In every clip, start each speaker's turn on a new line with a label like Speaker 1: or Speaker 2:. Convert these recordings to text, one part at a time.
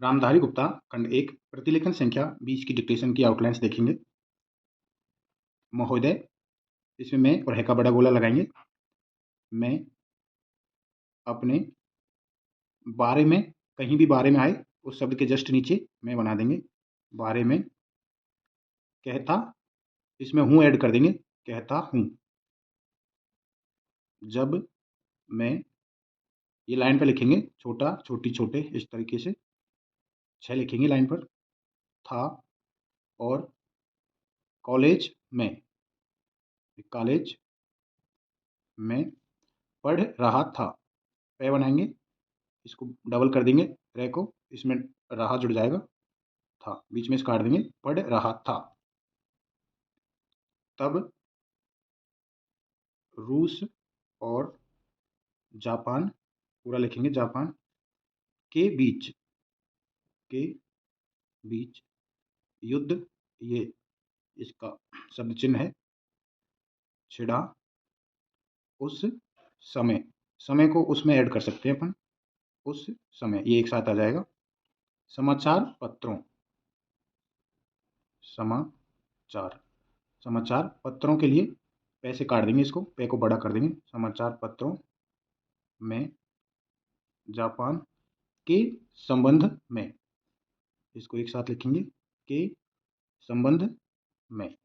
Speaker 1: रामधारी गुप्ता खंड 1 प्रतिलेखन संख्या 20 की डिक्टेशन की आउटलाइंस देखेंगे। महोदय, इसमें मैं और है का बड़ा गोला लगाएंगे। मैं अपने बारे में, कहीं भी बारे में आए उस शब्द के जस्ट नीचे मैं बना देंगे बारे में। कहता, इसमें हूँ ऐड कर देंगे, कहता हूँ। जब मैं, ये लाइन पे लिखेंगे, छोटा छोटी छोटे इस तरीके से 6 लिखेंगे लाइन पर। था और कॉलेज में, कॉलेज में पढ़ रहा था। पे बनाएंगे, इसको डबल कर देंगे रे को, इसमें रहा जुड़ जाएगा, था बीच में इसको काट देंगे, पढ़ रहा था। तब रूस और जापान, पूरा लिखेंगे, जापान के बीच, के बीच युद्ध, ये इसका शब्द चिन्ह है, छिड़ा। उस समय, समय को उसमें ऐड कर सकते हैं अपन, उस समय ये एक साथ आ जाएगा। समाचार पत्रों, समाचार, समाचार पत्रों के लिए पैसे काट देंगे, इसको पे को बड़ा कर देंगे। समाचार पत्रों में जापान के संबंध में, इसको एक साथ लिखेंगे, के संबंध में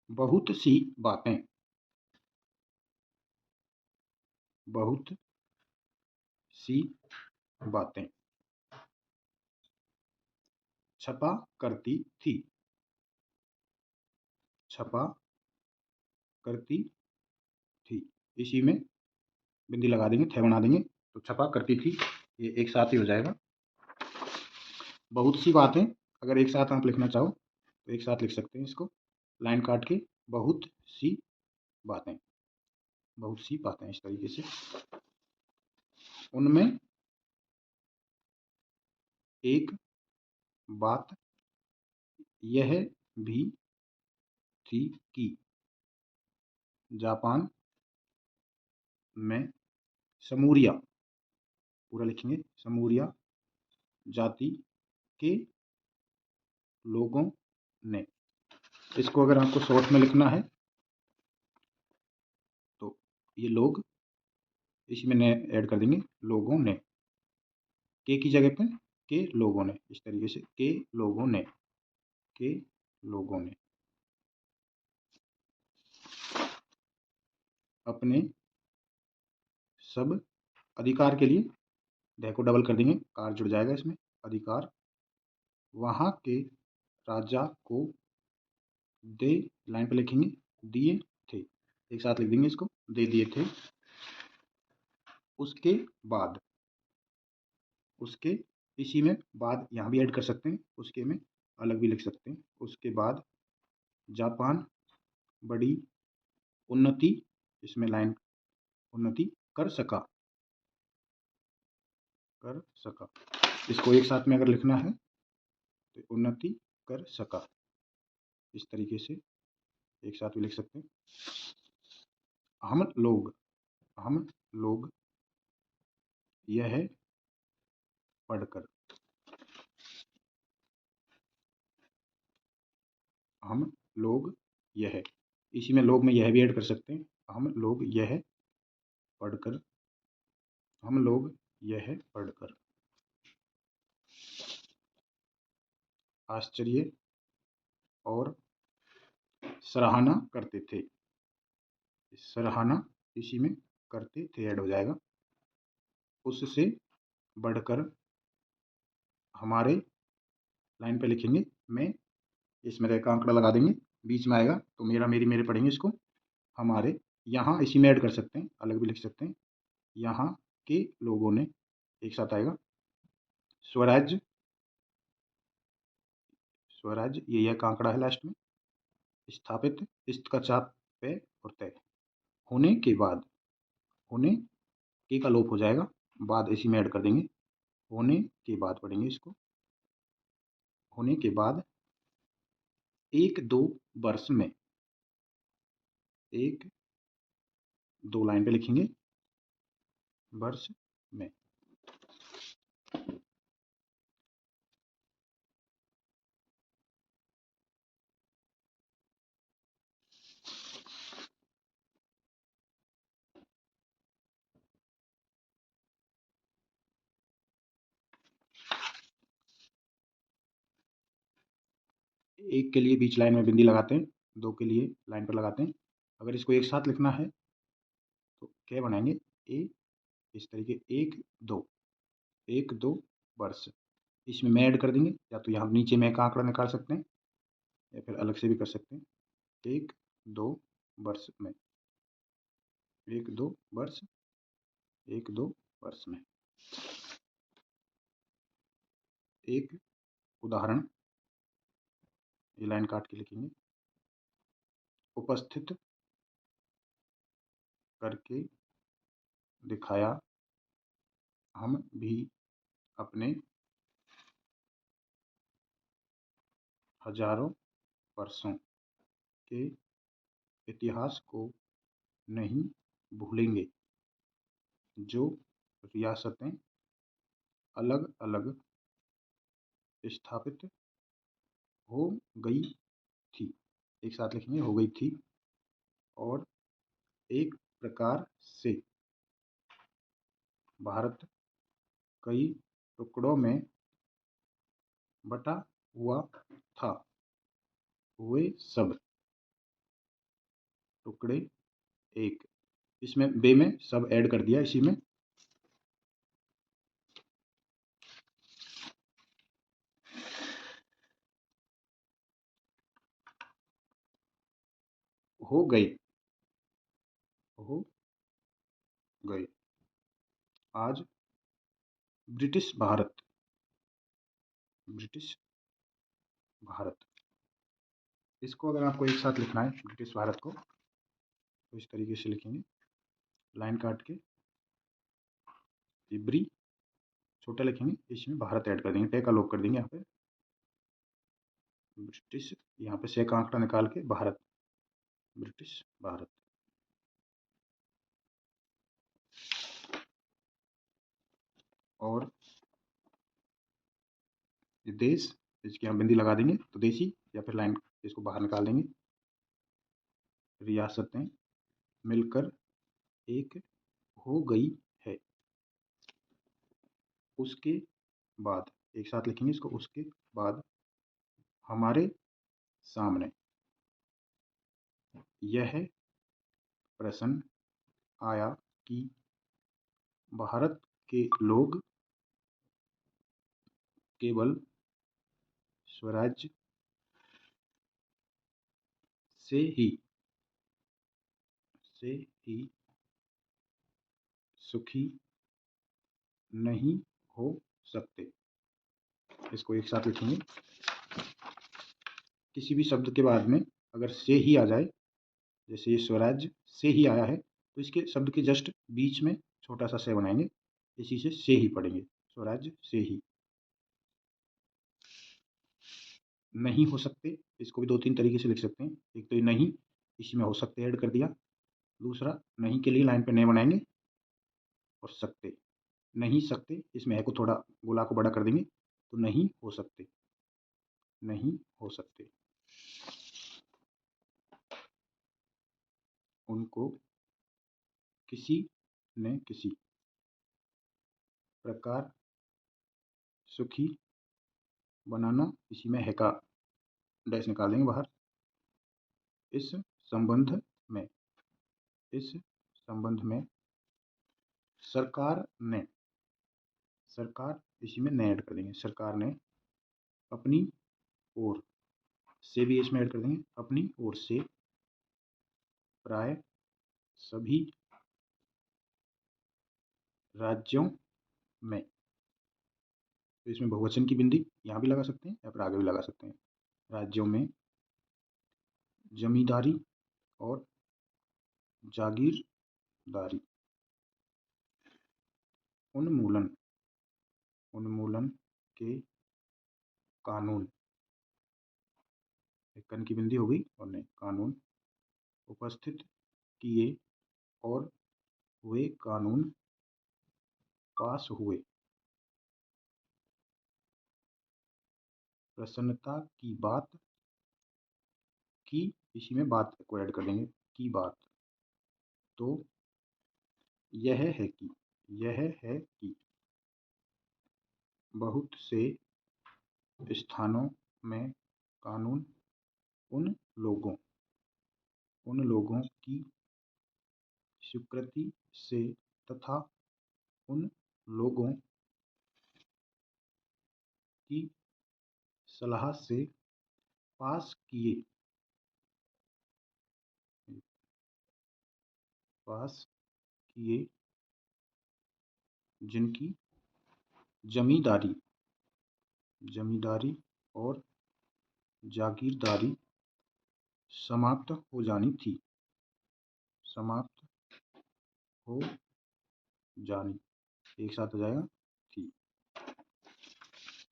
Speaker 1: बहुत सी बातें, बहुत सी बातें छपा करती थी, छपा करती थी। इसी में बिंदी लगा देंगे, थे बना देंगे, तो छपा करती थी, ये एक साथ ही हो जाएगा। बहुत सी बातें अगर एक साथ आप लिखना चाहो तो एक साथ लिख सकते हैं इसको, लाइन काट के, बहुत सी बातें, बहुत सी बातें इस तरीके से। उनमें एक बात यह भी थी कि जापान में समूरिया, पूरा लिखेंगे, समूरिया जाति के लोगों ने, इसको अगर आपको शॉर्ट में लिखना है तो ये लोग, इसी में ने ऐड कर देंगे, लोगों ने, के की जगह पे के लोगों ने, इस तरीके से, के लोगों ने, के लोगों ने अपने सब अधिकार के लिए, दे को डबल कर देंगे, कार जुड़ जाएगा इसमें, अधिकार वहाँ के राजा को दे, लाइन पे लिखेंगे, दिए थे, एक साथ लिख देंगे इसको, दे दिए थे। उसके बाद, उसके, इसी में बाद यहाँ भी ऐड कर सकते हैं, उसके में अलग भी लिख सकते हैं। उसके बाद जापान बड़ी उन्नति, इसमें लाइन, उन्नति कर सका, कर सका, इसको एक साथ में अगर लिखना है तो उन्नति कर सका, इस तरीके से एक साथ भी लिख सकते हैं। हम लोग, हम लोग यह पढ़कर, हम लोग यह, इसी में लोग में यह भी ऐड कर सकते हैं, हम लोग यह पढ़कर, हम लोग यह पढ़कर आश्चर्य और सराहना करते थे, सराहना इसी में करते थे ऐड हो जाएगा। उससे बढ़कर हमारे, लाइन पे लिखेंगे, मैं, इसमें रेखा आंकड़ा लगा देंगे, बीच में आएगा तो मेरा मेरी मेरे पढ़ेंगे इसको, हमारे यहाँ, इसी में ऐड कर सकते हैं, अलग भी लिख सकते हैं, यहाँ के लोगों ने, एक साथ आएगा। स्वराज्य, स्वराज्य ये यह का आंकड़ा है लास्ट में, स्थापित, इस्त का चाप पे और तय, होने के बाद, होने के का लोप हो जाएगा, बाद इसी में ऐड कर देंगे, होने के बाद पढ़ेंगे इसको, होने के बाद एक दो वर्ष में, एक दो लाइन पे लिखेंगे, वर्ष में एक के लिए बीच लाइन में बिंदी लगाते हैं, दो के लिए लाइन पर लगाते हैं। अगर इसको एक साथ लिखना है तो क्या बनाएंगे, ए इस तरीके, एक दो वर्ष, इसमें मैं ऐड कर देंगे, या तो यहाँ नीचे मैं का आंकड़ा निकाल सकते हैं या फिर अलग से भी कर सकते हैं। एक दो वर्ष में, एक दो वर्ष, एक दो वर्ष में। एक उदाहरण, ये लाइन काट के लिखेंगे, उपस्थित करके दिखाया हम भी अपने हजारों वर्षों के इतिहास को नहीं भूलेंगे। जो रियासतें अलग अलग स्थापित हो गई थी, एक साथ लिखेंगे, हो गई थी, और एक प्रकार से भारत कई टुकड़ों में बटा हुआ था, वे सब टुकड़े एक, इसमें बे में सब ऐड कर दिया, इसी में हो गए, हो गए। आज ब्रिटिश भारत, ब्रिटिश भारत, इसको अगर आपको एक साथ लिखना है ब्रिटिश भारत को, तो इस तरीके से लिखेंगे, लाइन काट के, ब्री छोटा लिखेंगे, इसमें भारत ऐड कर देंगे, टे का लोप कर देंगे यहाँ पे, ब्रिटिश, यहाँ पे से का आंकड़ा निकाल के भारत, ब्रिटिश भारत। और ये देश, इसकी हम बिंदी लगा देंगे तो देशी, या फिर लाइन इसको बाहर निकाल देंगे, रियासतें मिलकर एक हो गई है। उसके बाद, एक साथ लिखेंगे इसको, उसके बाद हमारे सामने यह प्रश्न आया कि भारत के लोग केवल स्वराज्य से ही सुखी नहीं हो सकते। इसको एक साथ लिखेंगे, किसी भी शब्द के बाद में अगर से ही आ जाए, जैसे ये स्वराज्य से ही आया है, तो इसके शब्द के जस्ट बीच में छोटा सा से बनाएंगे, इसी से ही पढ़ेंगे, स्वराज्य से ही। नहीं हो सकते, इसको भी दो तीन तरीके से लिख सकते हैं, एक तो ये नहीं, इसी में हो सकते ऐड कर दिया, दूसरा नहीं के लिए लाइन पे नहीं बनाएंगे, और सकते, नहीं सकते, इसमें है को थोड़ा गोला को बड़ा कर देंगे, तो नहीं हो सकते, नहीं हो सकते। उनको किसी ने किसी प्रकार सुखी बनाना, इसी में है का डैश निकाल देंगे बाहर। इस संबंध में, इस संबंध में सरकार ने, सरकार इसी में ने ऐड कर देंगे, सरकार ने अपनी ओर से भी इसमें ऐड कर देंगे, अपनी ओर से प्राय सभी राज्यों में, तो इसमें बहुवचन की बिंदी यहाँ भी लगा सकते हैं या फिर आगे भी लगा सकते हैं, राज्यों में जमींदारी और जागीरदारी उन्मूलन, उन्मूलन के कानून, एक कन की बिंदी हो गई और नहीं, कानून उपस्थित किए, और वे कानून पास हुए। प्रसन्नता की बात, की इसी में बात को ऐड कर देंगे, की बात, तो यह है कि, यह है कि बहुत से स्थानों में कानून उन लोगों की स्वीकृति से तथा उन लोगों की सलाह से पास किए जिनकी जमींदारी और जागीरदारी समाप्त हो जानी थी। एक साथ हो जाएगा थी।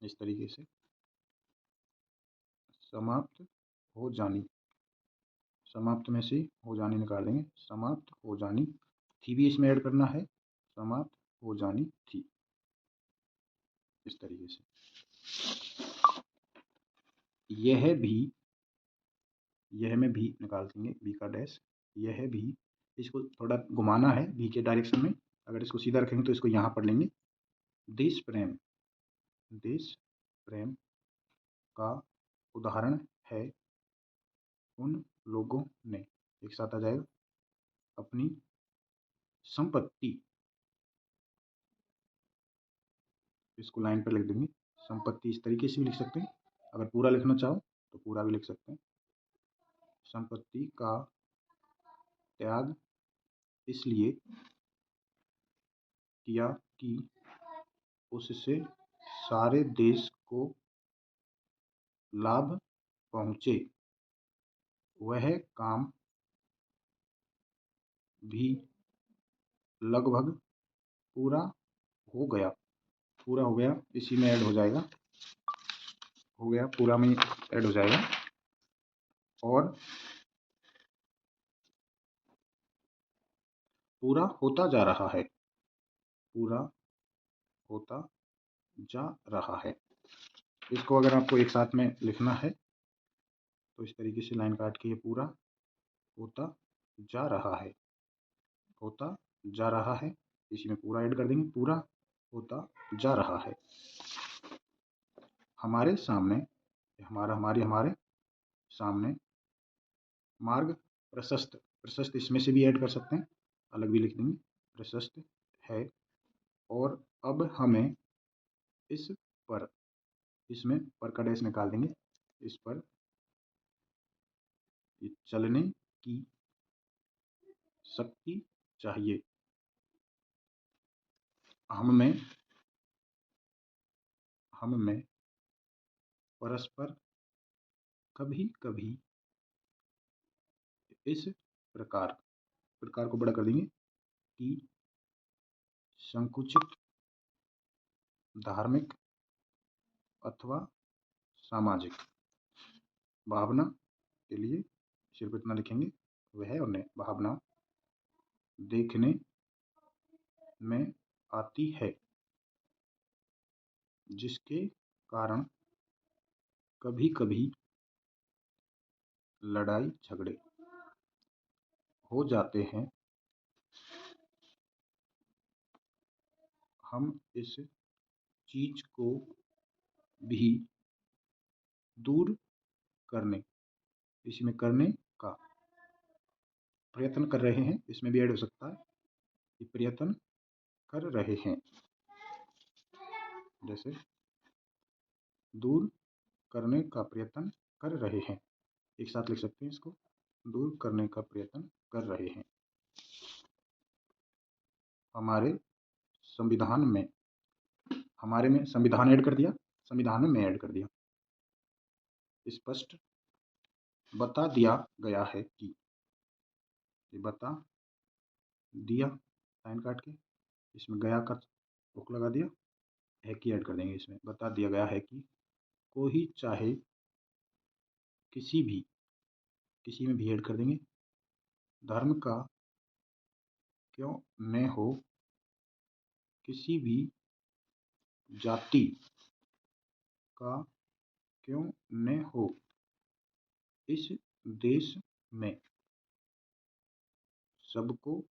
Speaker 1: इस तरीके से समाप्त हो जानी, समाप्त में से हो जानी निकाल देंगे, समाप्त हो जानी थी भी इसमें ऐड करना है, समाप्त हो जानी थी। इस तरीके से यह में भी निकाल देंगे, बी का डैश, यह भी, इसको थोड़ा घुमाना है बी के डायरेक्शन में। अगर इसको सीधा रखेंगे तो इसको यहाँ पढ़ लेंगे। देश प्रेम का उदाहरण है उन लोगों ने, एक साथ आ जाएगा, अपनी संपत्ति, इसको लाइन पर लिख देंगे, संपत्ति। इस तरीके से भी लिख सकते हैं, अगर पूरा लिखना चाहो तो पूरा भी लिख सकते हैं। संपत्ति का त्याग इसलिए किया कि उससे सारे देश को लाभ पहुँचे। वह काम भी लगभग पूरा हो गया। इसी में ऐड हो जाएगा, हो गया, पूरा में ऐड हो जाएगा। और पूरा होता जा रहा है, इसको अगर आपको एक साथ में लिखना है तो इस तरीके से लाइन काट के, ये पूरा होता जा रहा है, इसी में पूरा ऐड कर देंगे, पूरा होता जा रहा है। हमारे सामने, हमारे सामने मार्ग प्रशस्त इसमें से भी ऐड कर सकते हैं, अलग भी लिख देंगे, प्रशस्त है। और अब हमें इस पर, इसमें पर का डैश निकाल देंगे, इस पर चलने की शक्ति चाहिए। हम में परस्पर कभी कभी इस प्रकार को बड़ा कर देंगे कि संकुचित धार्मिक अथवा सामाजिक भावना के लिए सिर्फ इतना लिखेंगे, वह उन्हें भावना देखने में आती है जिसके कारण कभी कभी लड़ाई झगड़े हो जाते हैं। हम इस चीज को भी दूर करने, इसमें करने का प्रयत्न कर रहे हैं, इसमें भी ऐड हो सकता है कि प्रयत्न कर रहे हैं, जैसे दूर करने का प्रयत्न कर रहे हैं, एक साथ लिख सकते हैं इसको, दूर करने का प्रयत्न कर रहे हैं। हमारे संविधान में, हमारे में संविधान ऐड कर दिया, संविधान में ऐड कर दिया। स्पष्ट बता दिया गया है कि, बता दिया लाइन काट के, इसमें गया का रोक लगा दिया, है कि ऐड कर देंगे इसमें, बता दिया गया है कि कोई चाहे किसी में भी ऐड कर देंगे, धर्म का क्यों न हो, किसी भी जाति का क्यों न हो, इस देश में सबको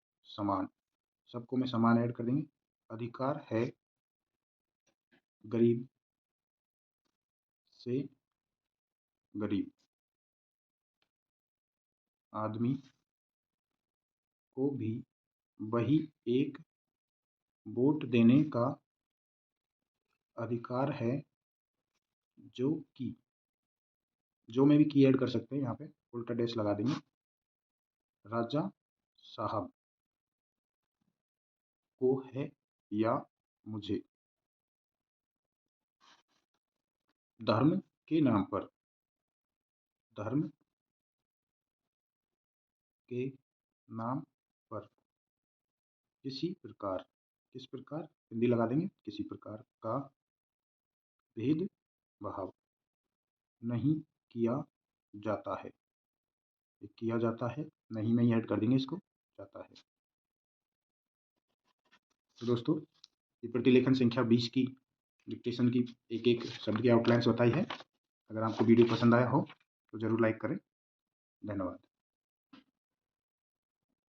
Speaker 1: में समान ऐड कर देंगे, अधिकार है गरीब से गरीब आदमी को भी वही एक वोट देने का अधिकार है जो कि, जो में भी की ऐड कर सकते हैं, यहाँ पे उल्टा डैश लगा देंगे, राजा साहब को है या मुझे। धर्म के नाम पर, धर्म के नाम पर किसी प्रकार, किस प्रकार हिंदी लगा देंगे, किसी प्रकार का भेदभाव नहीं किया जाता है। ये किया जाता है, नहीं में ही ऐड कर देंगे इसको, जाता है। तो दोस्तों ये प्रतिलेखन संख्या 20 की डिक्टेशन की एक एक शब्द की आउटलाइन्स बताई है। अगर आपको वीडियो पसंद आया हो तो ज़रूर लाइक करें। धन्यवाद।